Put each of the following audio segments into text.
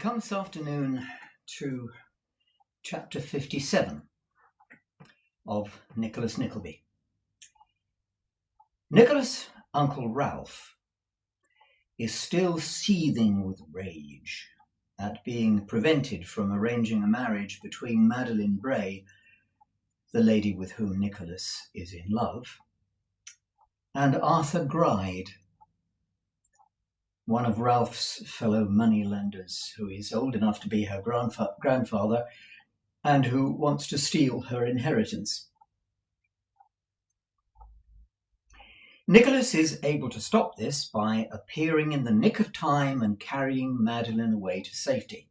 come this afternoon to chapter 57 of Nickleby. Nicholas' Uncle Ralph is still seething with rage at being prevented from arranging a marriage between Madeline Bray, the lady with whom Nicholas is in love, and Arthur Gride, one of Ralph's fellow moneylenders, who is old enough to be her grandfather and who wants to steal her inheritance. Nicholas is able to stop this by appearing in the nick of time and carrying Madeline away to safety.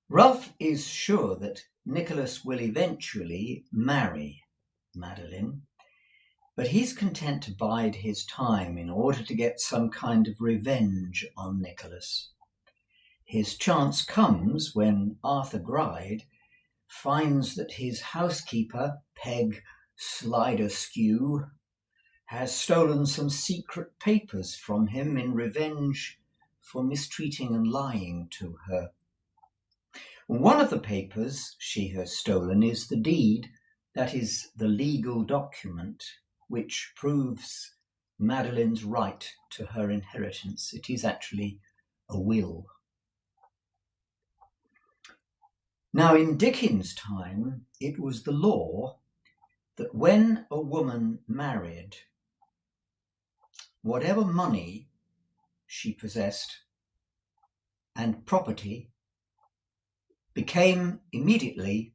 Ralph is sure that Nicholas will eventually marry Madeline, but he's content to bide his time in order to get some kind of revenge on Nicholas. His chance comes when Arthur Gride finds that his housekeeper, Peg Sliderskew, has stolen some secret papers from him in revenge for mistreating and lying to her. One of the papers she has stolen is the deed, that is, the legal document which proves Madeline's right to her inheritance. It is actually a will. Now, in Dickens' time, it was the law that when a woman married, whatever money she possessed and property became immediately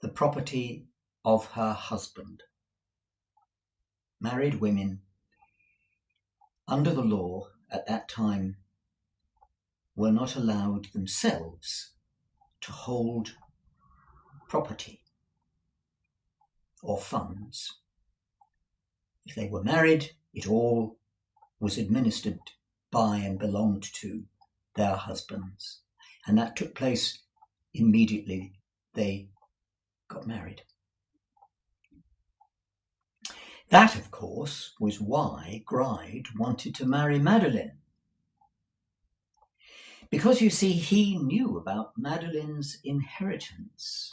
the property of her husband. Married women, under the law at that time, were not allowed themselves to hold property or funds. If they were married, it all was administered by and belonged to their husbands. And that took place immediately they got married. That, of course, was why Gride wanted to marry Madeline. Because, you see, he knew about Madeline's inheritance.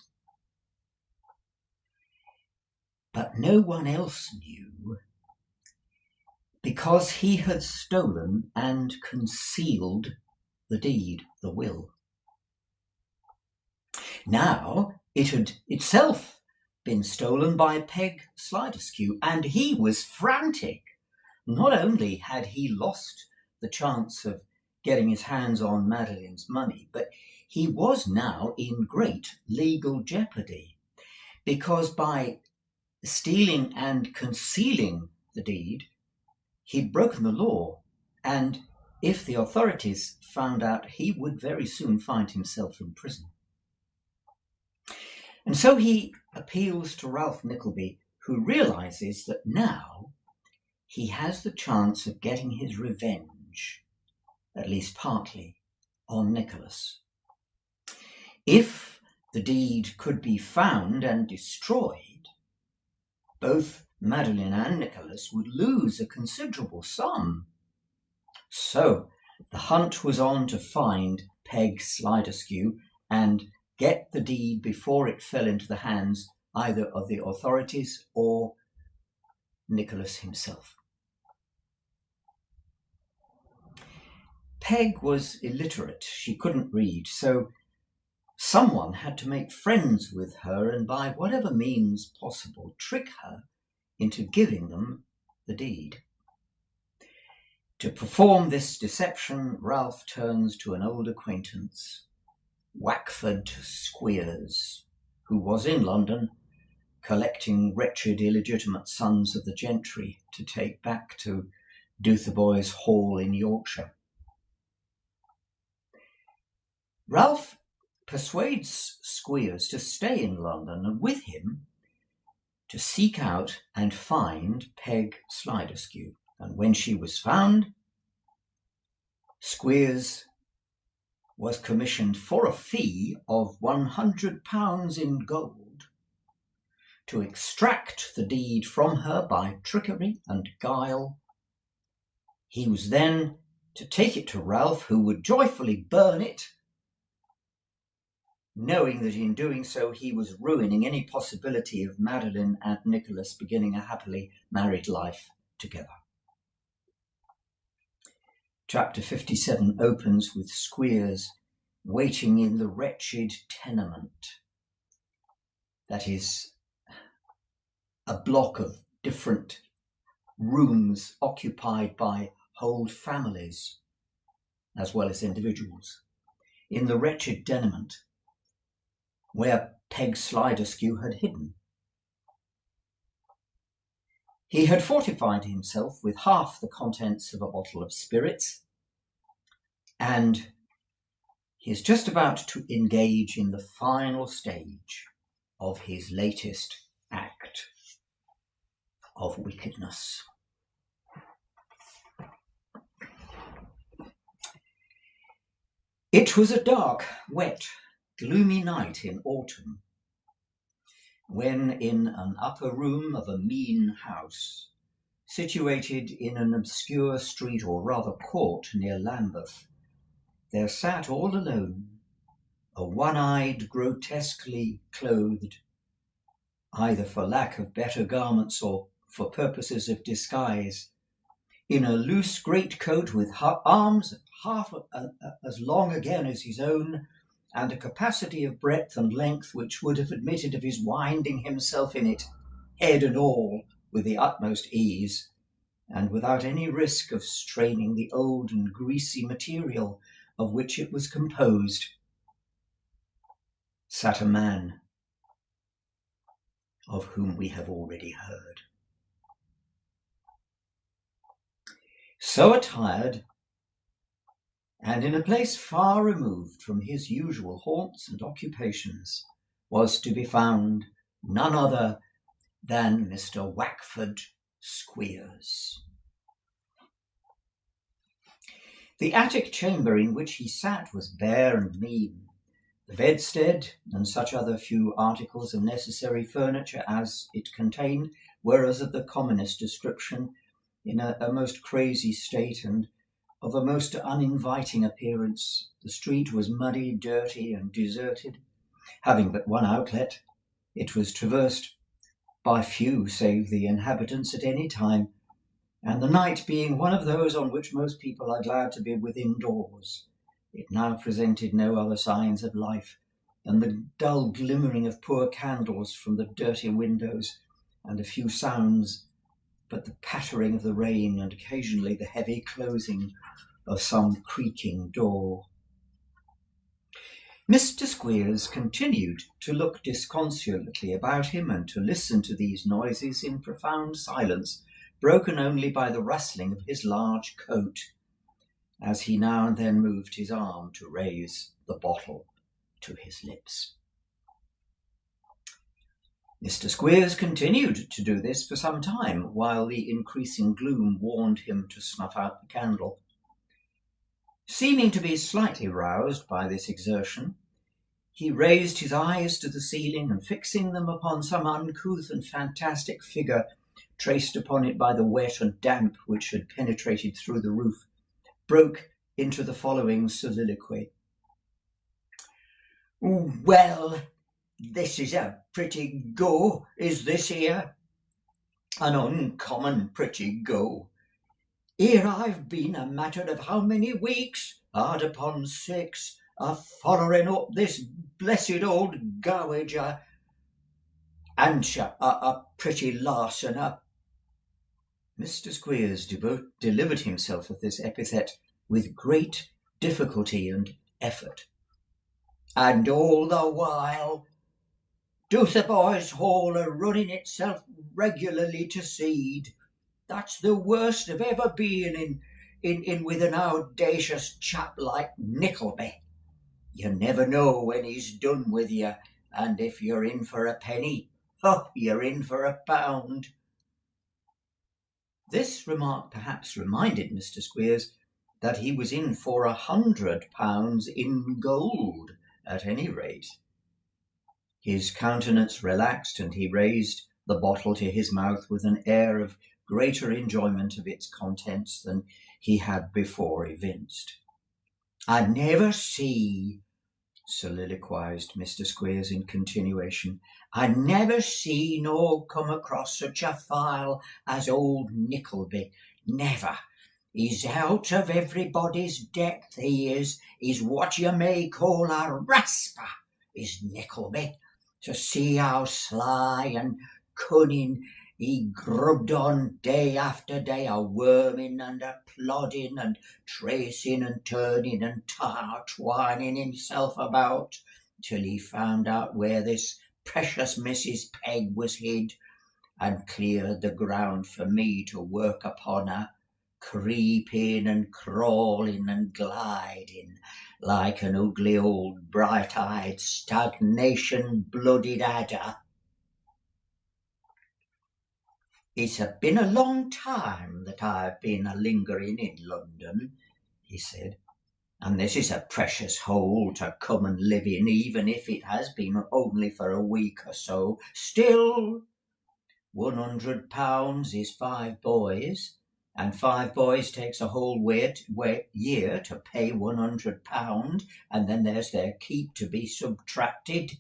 But no one else knew, because he had stolen and concealed the deed, the will. Now it had itself been stolen by Peg Sliderskew, and he was frantic. Not only had he lost the chance of getting his hands on Madeline's money, but he was now in great legal jeopardy, because by stealing and concealing the deed, he'd broken the law, and if the authorities found out, he would very soon find himself in prison. And so he appeals to Ralph Nickleby, who realizes that now he has the chance of getting his revenge, at least partly, on Nicholas. If the deed could be found and destroyed, both Madeline and Nicholas would lose a considerable sum. So the hunt was on to find Peg Sliderskew and get the deed before it fell into the hands either of the authorities or Nicholas himself. Peg was illiterate. She couldn't read, so someone had to make friends with her and by whatever means possible trick her into giving them the deed. To perform this deception, Ralph turns to an old acquaintance, Wackford Squeers, who was in London collecting wretched illegitimate sons of the gentry to take back to Dotheboys Hall in Yorkshire. Ralph persuades Squeers to stay in London and with him to seek out and find Peg Sliderskew. And when she was found, Squeers was commissioned for a fee of £100 in gold to extract the deed from her by trickery and guile. He was then to take it to Ralph, who would joyfully burn it, knowing that in doing so he was ruining any possibility of Madeline and Nicholas beginning a happily married life together. Chapter 57 opens with Squeers waiting in the wretched tenement. That is a block of different rooms occupied by whole families as well as individuals. In the wretched tenement where Peg Sliderskew had hidden. He had fortified himself with half the contents of a bottle of spirits, and he is just about to engage in the final stage of his latest act of wickedness. It was a dark, wet, gloomy night in autumn, when in an upper room of a mean house, situated in an obscure street or rather court near Lambeth, there sat all alone a one-eyed, grotesquely clothed, either for lack of better garments or for purposes of disguise, in a loose greatcoat with arms half as long again as his own, and a capacity of breadth and length which would have admitted of his winding himself in it, head and all, with the utmost ease, and without any risk of straining the old and greasy material of which it was composed, sat a man of whom we have already heard. So attired, and in a place far removed from his usual haunts and occupations, was to be found none other than Mr. Wackford Squeers. The attic chamber in which he sat was bare and mean. The bedstead and such other few articles of necessary furniture as it contained were as of the commonest description, in a most crazy state and of a most uninviting appearance. The street was muddy, dirty, and deserted. Having but one outlet, it was traversed by few save the inhabitants at any time, and the night being one of those on which most people are glad to be within doors, it now presented no other signs of life than the dull glimmering of poor candles from the dirty windows, and a few sounds but the pattering of the rain and occasionally the heavy closing of some creaking door. Mr. Squeers continued to look disconsolately about him and to listen to these noises in profound silence, broken only by the rustling of his large coat, as he now and then moved his arm to raise the bottle to his lips. Mr. Squeers continued to do this for some time, while the increasing gloom warned him to snuff out the candle. Seeming to be slightly roused by this exertion, he raised his eyes to the ceiling, and fixing them upon some uncouth and fantastic figure traced upon it by the wet and damp which had penetrated through the roof, broke into the following soliloquy. "Well, this is a pretty go, is this here? An uncommon pretty go. Here I've been a matter of how many weeks, hard upon 6, a-follering up this blessed old gowage, and a pretty larson, Mr. Squeers delivered himself of this epithet with great difficulty and effort. "And all the while, doth the boys' hall a-running itself regularly to seed. That's the worst of ever being in with an audacious chap like Nickleby. You never know when he's done with you, and if you're in for a penny, you're in for a pound." This remark perhaps reminded Mr. Squeers that he was in for £100 in gold, at any rate. His countenance relaxed, and he raised the bottle to his mouth with an air of greater enjoyment of its contents than he had before evinced. "I never see," soliloquized Mr. Squeers in continuation, "I never see nor come across such a file as old Nickleby. Never. He's out of everybody's depth, he is. He's what you may call a rasper, is Nickleby. To see how sly and cunning he grubbed on day after day, a worming and a plodding and tracing and turning and twining himself about, till he found out where this precious Mrs. Peg was hid, and cleared the ground for me to work upon her, creeping and crawling and gliding like an ugly old bright-eyed stagnation-blooded adder. It's been a long time that I've been a-lingering in London," he said, "and this is a precious hole to come and live in, even if it has been only for a week or so. Still, £100 is 5 boys, and 5 boys takes a whole year to pay £100, and then there's their keep to be subtracted.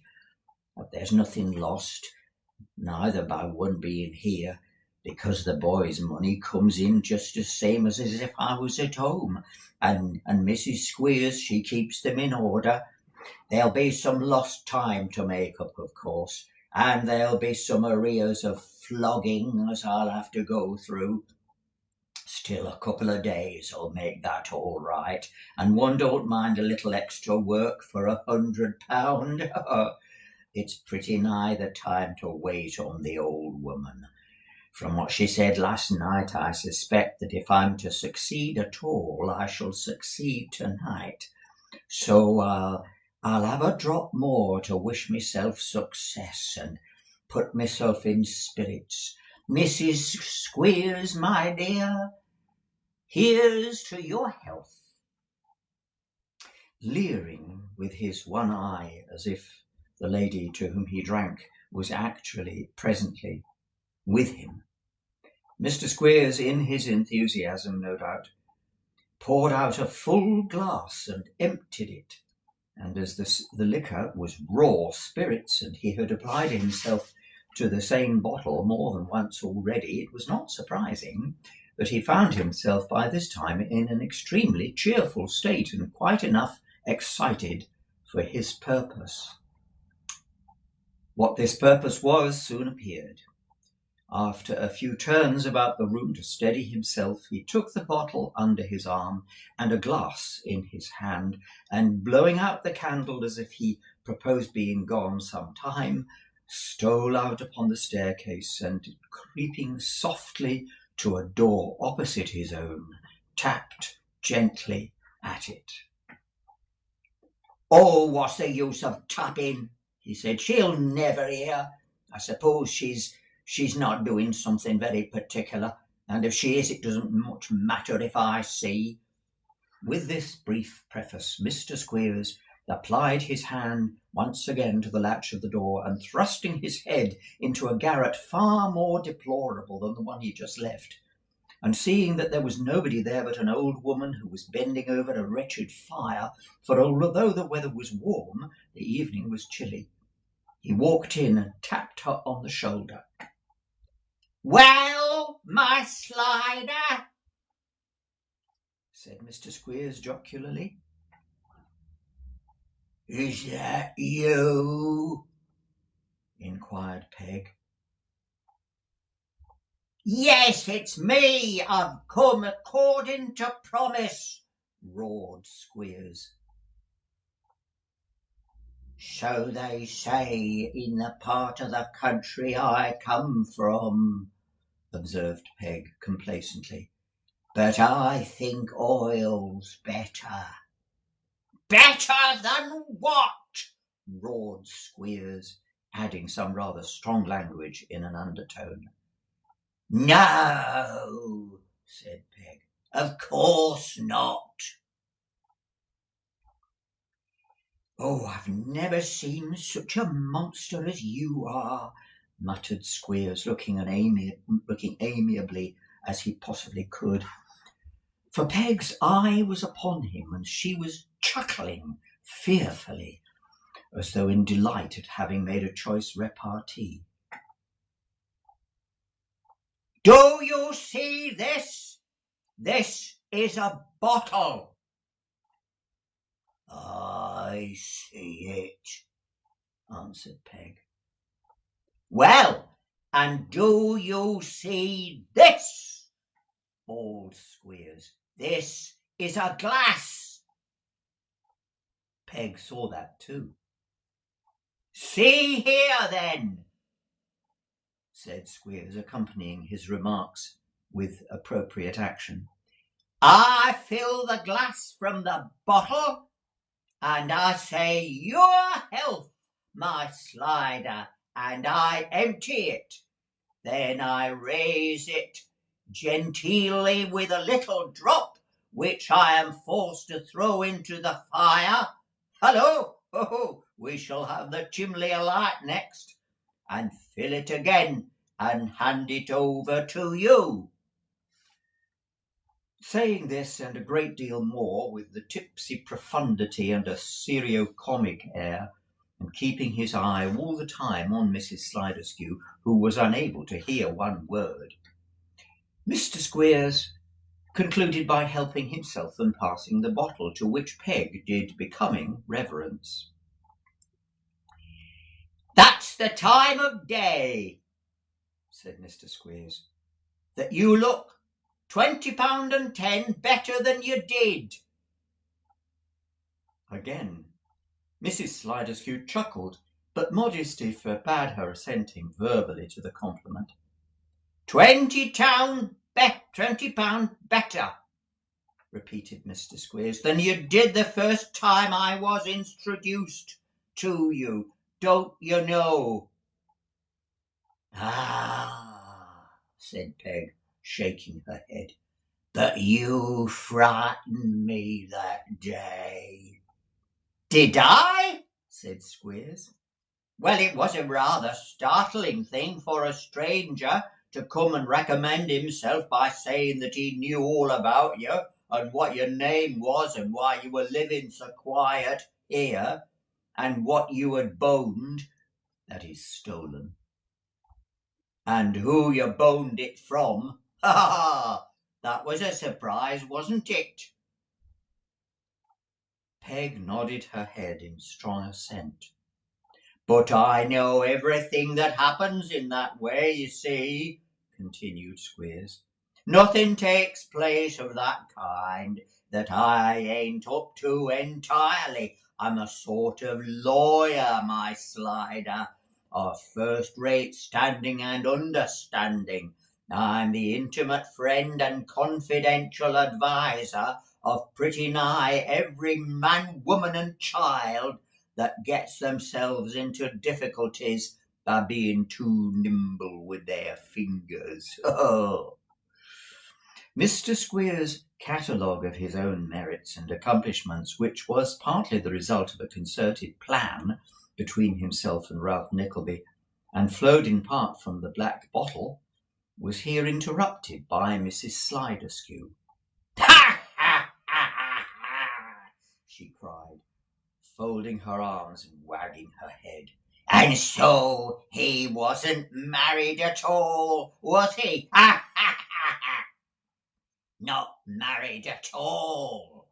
But there's nothing lost, neither by one being here, because the boys' money comes in just the same as if I was at home, and Mrs. Squeers, she keeps them in order. There'll be some lost time to make up, of course, and there'll be some arrears of flogging as I'll have to go through. Still, a couple of days'll make that all right, and one don't mind a little extra work for £100. It's pretty nigh the time to wait on the old woman. From what she said last night, I suspect that if I'm to succeed at all, I shall succeed tonight. So I'll have a drop more to wish myself success and put myself in spirits. Mrs. Squeers, my dear, here's to your health." Leering with his one eye as if the lady to whom he drank was actually presently with him, Mr. Squeers, in his enthusiasm no doubt, poured out a full glass and emptied it, and as the liquor was raw spirits, and he had applied himself to the same bottle more than once already, it was not surprising that he found himself by this time in an extremely cheerful state, and quite enough excited for his purpose. What this purpose was soon appeared. After a few turns about the room to steady himself, he took the bottle under his arm and a glass in his hand, and blowing out the candle as if he proposed being gone some time, stole out upon the staircase, and creeping softly to a door opposite his own, tapped gently at it. "Oh, what's the use of tapping?" he said. "She'll never hear. I suppose she's not doing something very particular, and if she is, it doesn't much matter if I see." With this brief preface, Mr. Squeers applied his hand once again to the latch of the door, and thrusting his head into a garret far more deplorable than the one he just left, and seeing that there was nobody there but an old woman who was bending over a wretched fire, for although the weather was warm, the evening was chilly, he walked in and tapped her on the shoulder. "Well, my slider," said Mr. Squeers jocularly. "Is that you?" inquired Peg. "Yes, it's me. I've come according to promise," roared Squeers. "So they say in the part of the country I come from," observed Peg complacently, "but I think oil's better." "Better than what?" roared Squeers, adding some rather strong language in an undertone. "No," said Peg, "of course not." "Oh, I've never seen such a monster as you are," muttered Squeers, looking amiably as he possibly could. for Peg's eye was upon him, and she was chuckling fearfully, as though in delight at having made a choice repartee. "Do you see this? This is a bottle." "I see it," answered Peg. "Well, and do you see this?" bawled Squeers. "This is a glass." Peg saw that too. "See here, then," said Squeers, accompanying his remarks with appropriate action. "I fill the glass from the bottle, and I say, 'Your health, my Slider,' and I empty it. Then I raise it genteelly with a little drop, which I am forced to throw into the fire. Hallo! Oh, we shall have the chimney alight next, and fill it again, and hand it over to you." Saying this and a great deal more with the tipsy profundity and a serio-comic air, and keeping his eye all the time on Mrs. Sliderskew, who was unable to hear one word, Mr. Squeers concluded by helping himself and passing the bottle, to which Peg did becoming reverence. "That's the time of day," said Mr. Squeers, "that you look £20 and 10 better than you did." Again Mrs. Sliderskew chuckled, but modesty forbade her assenting verbally to the compliment. £20 better," repeated Mr. Squeers, "than you did the first time I was introduced to you, don't you know?" "Ah," said Peg, shaking her head, "but you frightened me that day." "Did I?" said Squeers. "Well, it was a rather startling thing for a stranger to come and recommend himself by saying that he knew all about you, and what your name was, and why you were living so quiet here, and what you had boned, that is, stolen, and who you boned it from. Ha ha! That was a surprise, wasn't it?" Peg nodded her head in strong assent. "But I know everything that happens in that way, you see," continued Squeers. "Nothing takes place of that kind that I ain't up to entirely. I'm a sort of lawyer, my Slider, of first-rate standing and understanding. I'm the intimate friend and confidential adviser of pretty nigh every man, woman, and child that gets themselves into difficulties by being too nimble with their fingers." Oh. Mr. Squeers' catalogue of his own merits and accomplishments, which was partly the result of a concerted plan between himself and Ralph Nickleby, and flowed in part from the black bottle, was here interrupted by Mrs. Sliderskew. "Ha, ha, ha, ha, ha!" she cried, folding her arms and wagging her head. "And so he wasn't married at all, was he? Ha, ha, ha, ha! Not married at all?"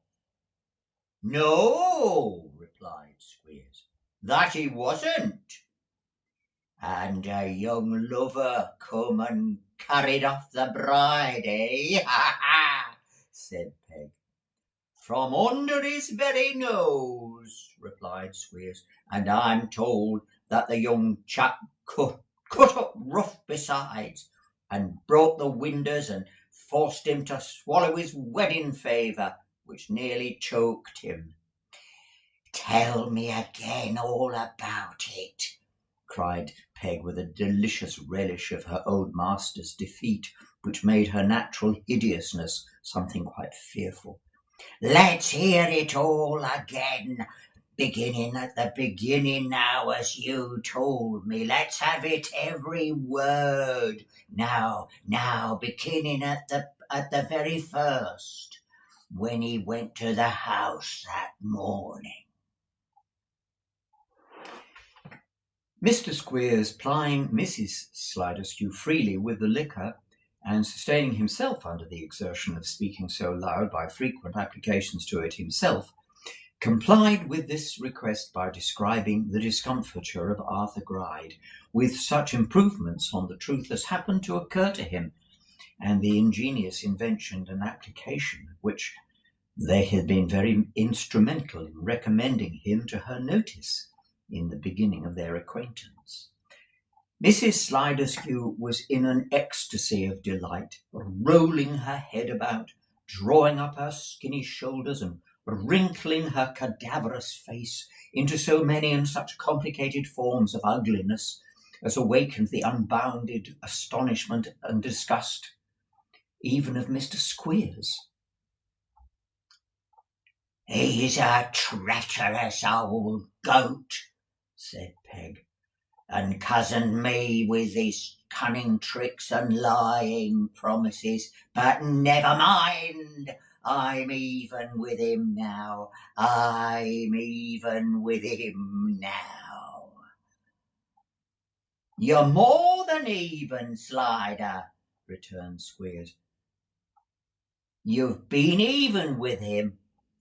"No," replied Squeers, "that he wasn't." "And a young lover come and carried off the bride, eh? Ha, ha!" said Peg. "From under his very nose," replied Squeers, "and I'm told that the young chap cut up rough besides, and broke the windows, and forced him to swallow his wedding favour, which nearly choked him." "Tell me again all about it," cried Peg, with a delicious relish of her old master's defeat, which made her natural hideousness something quite fearful. "Let's hear it all again, beginning at the beginning now, as you told me. Let's have it every word. Now, beginning at the very first." when he went to the house that morning. Mr. Squeers, plying Mrs. Sliderskew freely with the liquor, and sustaining himself under the exertion of speaking so loud by frequent applications to it himself, complied with this request by describing the discomfiture of Arthur Gride, with such improvements on the truth as happened to occur to him, and the ingenious invention and application of which they had been very instrumental in recommending him to her notice in the beginning of their acquaintance. Mrs. Sliderskew was in an ecstasy of delight, rolling her head about, drawing up her skinny shoulders, and wrinkling her cadaverous face into so many and such complicated forms of ugliness as awakened the unbounded astonishment and disgust even of Mr. Squeers. "He's a treacherous old goat," said Peg, "and cozened me with his cunning tricks and lying promises. But never mind, I'm even with him now. I'm even with him now." "You're more than even, Slider," returned Squeers. "You've been even with him.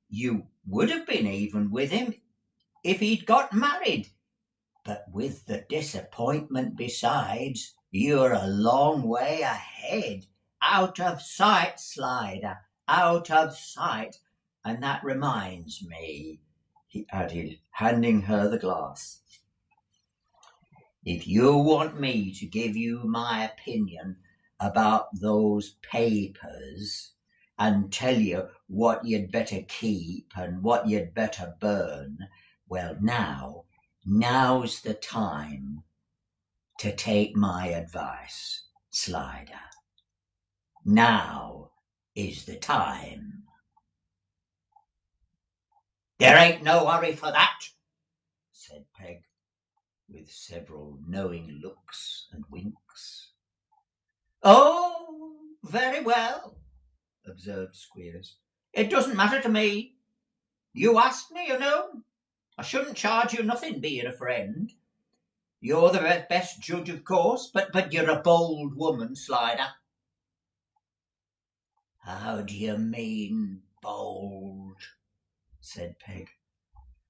You would have been even with him if he'd got married. But with the disappointment besides, you're a long way ahead. Out of sight, Slider, out of sight. And that reminds me," he added, handing her the glass, "if you want me to give you my opinion about those papers, and tell you what you'd better keep and what you'd better burn, well, now's the time to take my advice, Slider. Now is the time." "There ain't no hurry for that," said Peg, with several knowing looks and winks. "Oh, very well," observed Squeers. "It doesn't matter to me. You asked me, you know. I shouldn't charge you nothing, being a friend. You're the best judge, of course, but you're a bold woman, Slider." "How do you mean, bold?" said Peg.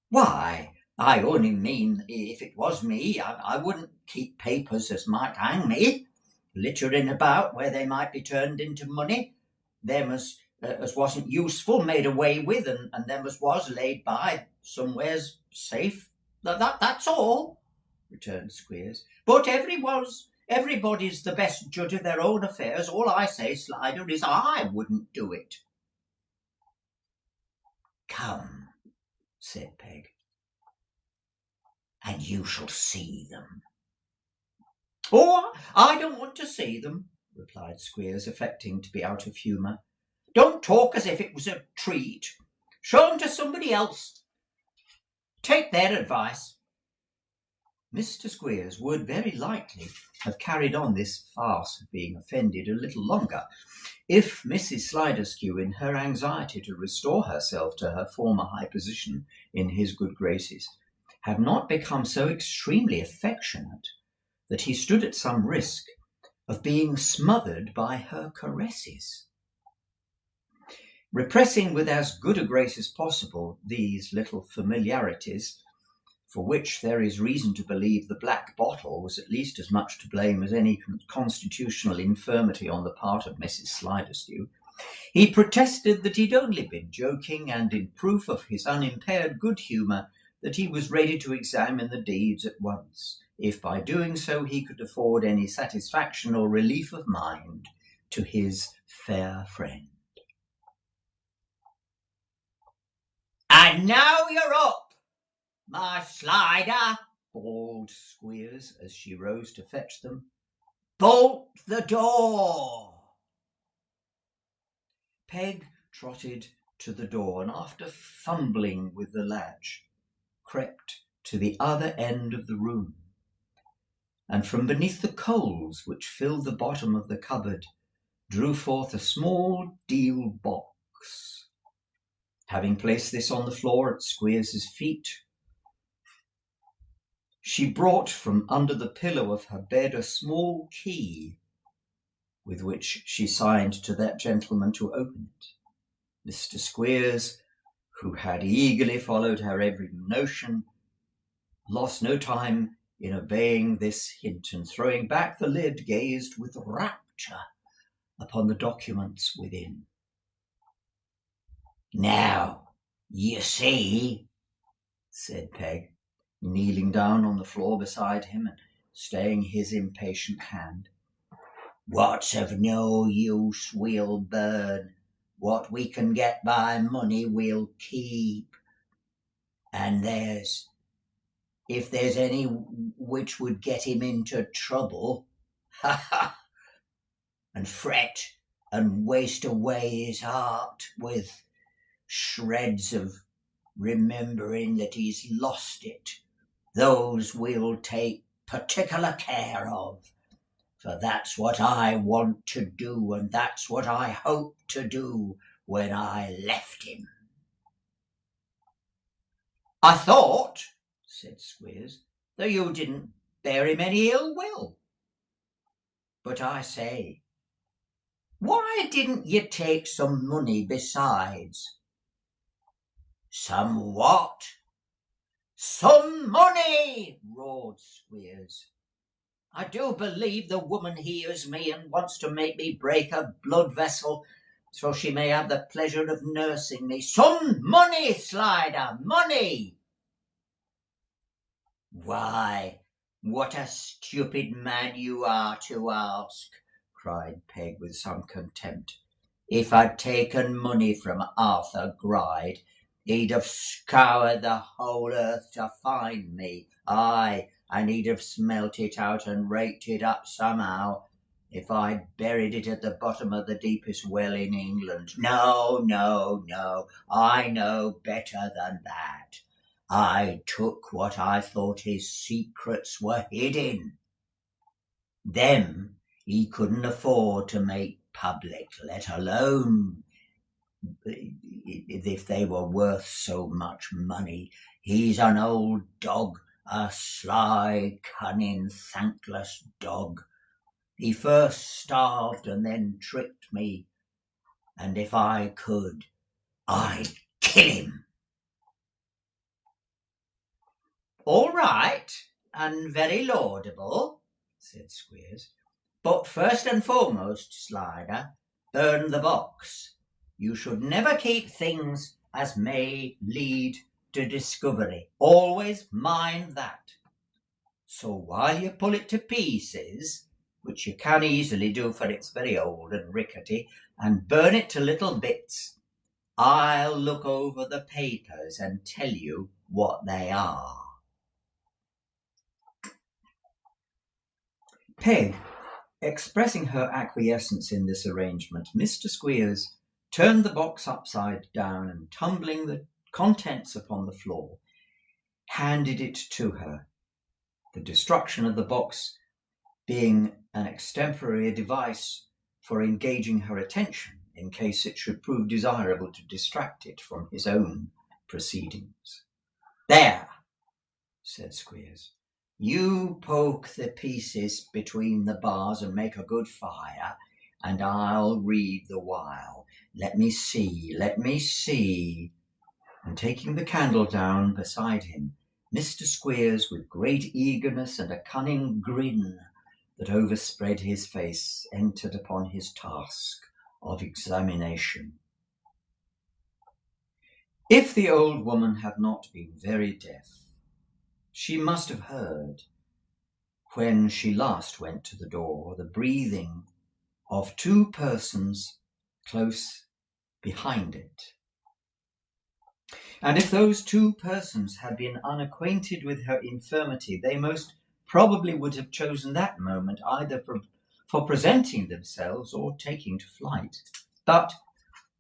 "Why, I only mean if it was me, I wouldn't keep papers as might hang me, littering about where they might be turned into money. Them as wasn't useful made away with, and them as was laid by somewheres safe. That's all," returned Squeers. "But everybody's the best judge of their own affairs. All I say, Slider, is I wouldn't do it." "Come," said Peg, "and you shall see them." "Oh, I don't want to see them," replied Squeers, affecting to be out of humour. "Don't talk as if it was a treat. Show 'em to somebody else. Take their advice." Mr. Squeers would very likely have carried on this farce of being offended a little longer, if Mrs. Sliderskew, in her anxiety to restore herself to her former high position in his good graces, had not become so extremely affectionate that he stood at some risk of being smothered by her caresses. Repressing with as good a grace as possible these little familiarities, for which there is reason to believe the black bottle was at least as much to blame as any constitutional infirmity on the part of Mrs. Sliderskew, he protested that he'd only been joking, and in proof of his unimpaired good humour that he was ready to examine the deeds at once, if by doing so he could afford any satisfaction or relief of mind to his fair friend. "And now you're up, my Slider," bawled Squeers as she rose to fetch them. "Bolt the door." Peg trotted to the door, and after fumbling with the latch, crept to the other end of the room, and from beneath the coals which filled the bottom of the cupboard drew forth a small deal box, Having placed this on the floor at Squeers's feet, she brought from under the pillow of her bed a small key, with which she signed to that gentleman to open it. Mr. Squeers, who had eagerly followed her every motion, lost no time in obeying this hint, and throwing back the lid, gazed with rapture upon the documents within. "Now, you see," said Peg, kneeling down on the floor beside him and staying his impatient hand, "what's of no use we'll burn, what we can get by money we'll keep, and if there's any which would get him into trouble, and fret and waste away his heart with shreds of remembering that he's lost it, those we'll take particular care of, for that's what I want to do, and that's what I hope to do when I left him." "I thought," said Squeers, "that you didn't bear him any ill will. But I say, why didn't you take some money besides?" "Some what?" "Some money!" roared Squeers. "I do believe the woman hears me and wants to make me break a blood vessel so she may have the pleasure of nursing me. Some money, Slider, money!" "Why, what a stupid man you are to ask," cried Peg with some contempt. "If I'd taken money from Arthur Gride, he'd have scoured the whole earth to find me. Aye, and he'd have smelt it out and raked it up somehow, if I'd buried it at the bottom of the deepest well in England. No, no, no, I know better than that. I took what I thought his secrets were hid in. Them he couldn't afford to make public, let alone if they were worth so much money. He's an old dog, a sly, cunning, thankless dog. He first starved and then tricked me, and if I could, I'd kill him." "All right, and very laudable," said Squeers. "But first and foremost, Slider, burn the box. You should never keep things as may lead to discovery. Always mind that. So while you pull it to pieces, which you can easily do, for it's very old and rickety, and burn it to little bits, I'll look over the papers and tell you what they are." Peg, expressing her acquiescence in this arrangement, Mr. Squeers turned the box upside down, and tumbling the contents upon the floor, handed it to her, the destruction of the box being an extemporary device for engaging her attention in case it should prove desirable to distract it from his own proceedings. "There," said Squeers, "you poke the pieces between the bars and make a good fire, and I'll read the while. Let me see. And taking the candle down beside him, Mr. Squeers, with great eagerness and a cunning grin that overspread his face, entered upon his task of examination. If the old woman had not been very deaf, she must have heard, when she last went to the door, the breathing of two persons close behind it. And if those two persons had been unacquainted with her infirmity, they most probably would have chosen that moment either for presenting themselves or taking to flight. But,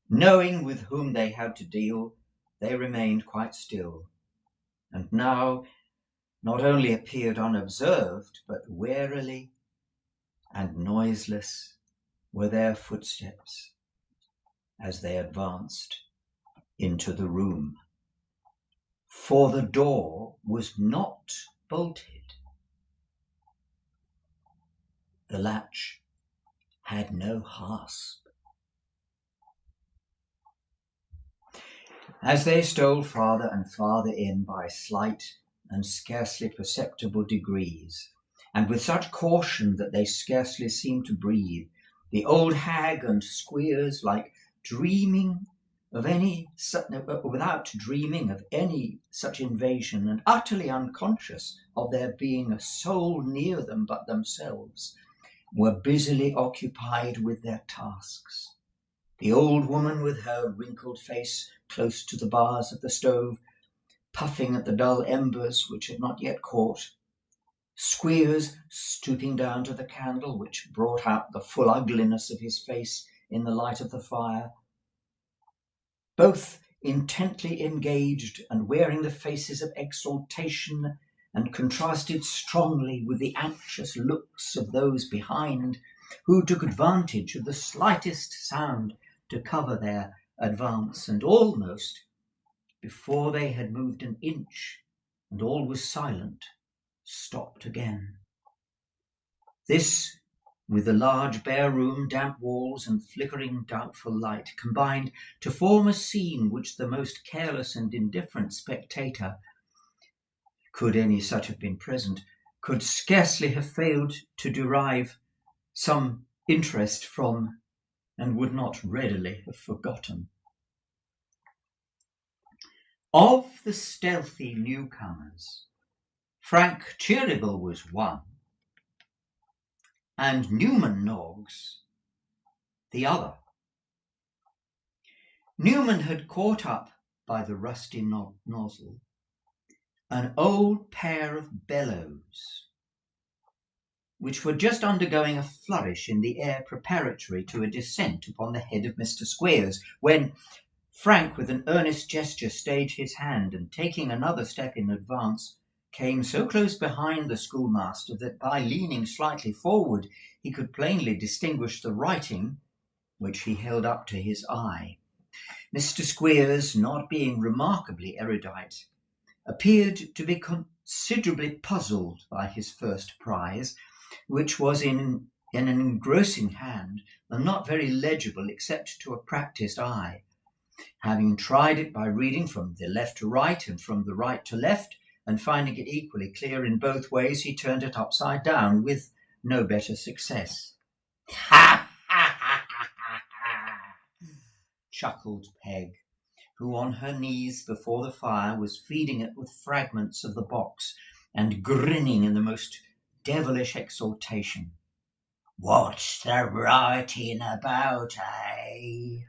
knowing with whom they had to deal, they remained quite still, and now not only appeared unobserved, but warily and noiseless were their footsteps as they advanced into the room, for the door was not bolted. The latch had no hasp. As they stole farther and farther in by slight and scarcely perceptible degrees, and with such caution that they scarcely seemed to breathe, the old hag and Squeers, like dreaming of any without dreaming of any such invasion, and utterly unconscious of there being a soul near them but themselves, were busily occupied with their tasks. The old woman, with her wrinkled face close to the bars of the stove, puffing at the dull embers which had not yet caught. Squeers stooping down to the candle, which brought out the full ugliness of his face in the light of the fire. Both intently engaged and wearing the faces of exultation, and contrasted strongly with the anxious looks of those behind, who took advantage of the slightest sound to cover their advance, and almost, before they had moved an inch and all was silent, stopped again. This, with the large bare room, damp walls, and flickering doubtful light, combined to form a scene which the most careless and indifferent spectator, could any such have been present, could scarcely have failed to derive some interest from, and would not readily have forgotten. Of the stealthy newcomers, Frank Cheeryble was one, and Newman Noggs the other. Newman had caught up by the rusty nozzle an old pair of bellows, which were just undergoing a flourish in the air preparatory to a descent upon the head of Mr. Squeers, when Frank, with an earnest gesture, stayed his hand, and taking another step in advance, came so close behind the schoolmaster that by leaning slightly forward he could plainly distinguish the writing which he held up to his eye. Mr. Squeers, not being remarkably erudite, appeared to be considerably puzzled by his first prize, which was in an engrossing hand and not very legible except to a practised eye. Having tried it by reading from the left to right and from the right to left, and finding it equally clear in both ways, he turned it upside down with no better success. "Ha, ha, ha, ha, ha!" chuckled Peg, who on her knees before the fire was feeding it with fragments of the box and grinning in the most devilish exultation. "What's the writing about, eh?"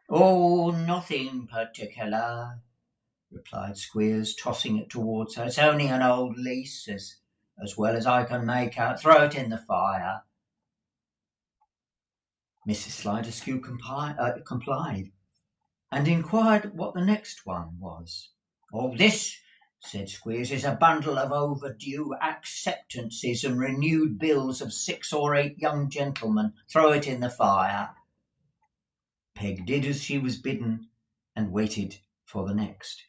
"Oh, nothing particular," replied Squeers, tossing it towards her. "It's only an old lease, as well as I can make out. Throw it in the fire." Mrs. Sliderskew complied, and inquired what the next one was. "Oh, this," said Squeers, "is a bundle of overdue acceptances and renewed bills of 6 or 8 young gentlemen. Throw it in the fire." Peg did as she was bidden, and waited for the next.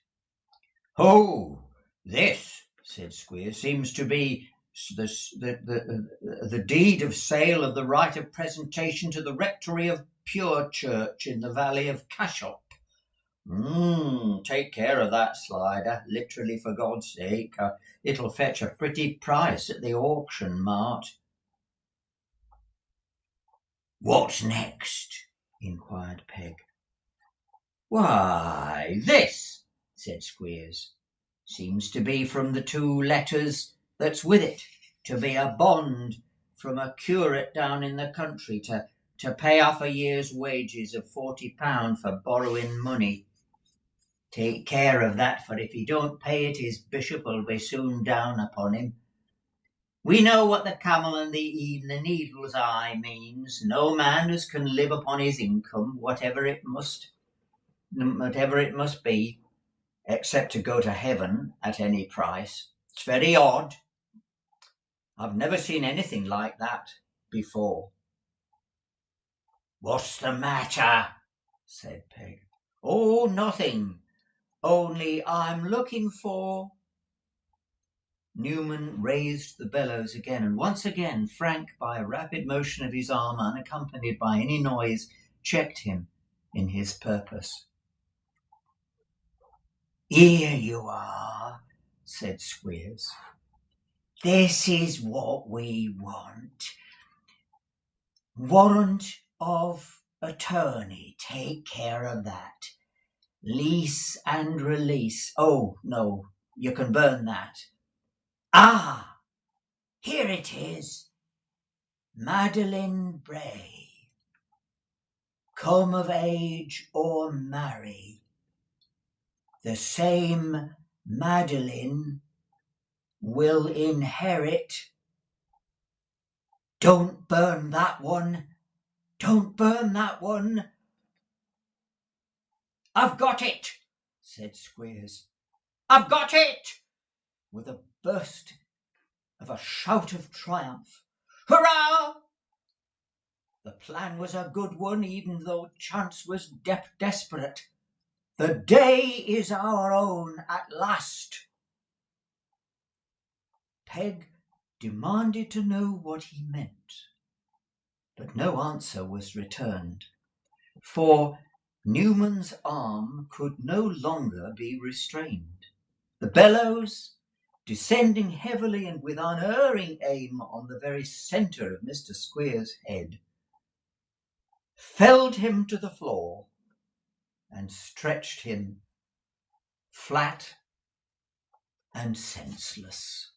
"Oh, this," said Squeers, "seems to be the deed of sale of the right of presentation to the rectory of Pure Church in the valley of Cashop. Take care of that, Slider, literally, for God's sake. It'll fetch a pretty price at the auction mart." "What's next?" inquired Peg. "Why, this," said Squeers, "seems to be from the 2 letters that's with it, to be a bond from a curate down in the country to pay off a year's wages of £40 for borrowing money. Take care of that, for if he don't pay it, his bishop will be soon down upon him. We know what the camel and the needle's eye means. No man as can live upon his income, whatever it must be, except to go to heaven at any price. It's very odd. I've never seen anything like that before." "What's the matter?" said Peg. Oh, nothing. Only I'm looking for... Newman raised the bellows again, and once again Frank, by a rapid motion of his arm, unaccompanied by any noise, checked him in his purpose. "Here you are," said Squeers. "This is what we want. Warrant of attorney. Take care of that. Lease and release. Oh, no, you can burn that. Ah, here it is. Madeline Bray. Come of age or marry. The same Madeline will inherit. Don't burn that one. Don't burn that one." "I've got it," said Squeers. "I've got it!" with a burst of a shout of triumph. "Hurrah!" The plan was a good one, even though chance was desperate. The day is our own at last. Peg demanded to know what he meant, but no answer was returned, for Newman's arm could no longer be restrained. The bellows, descending heavily and with unerring aim on the very centre of Mr. Squeers' head, felled him to the floor and stretched him flat and senseless.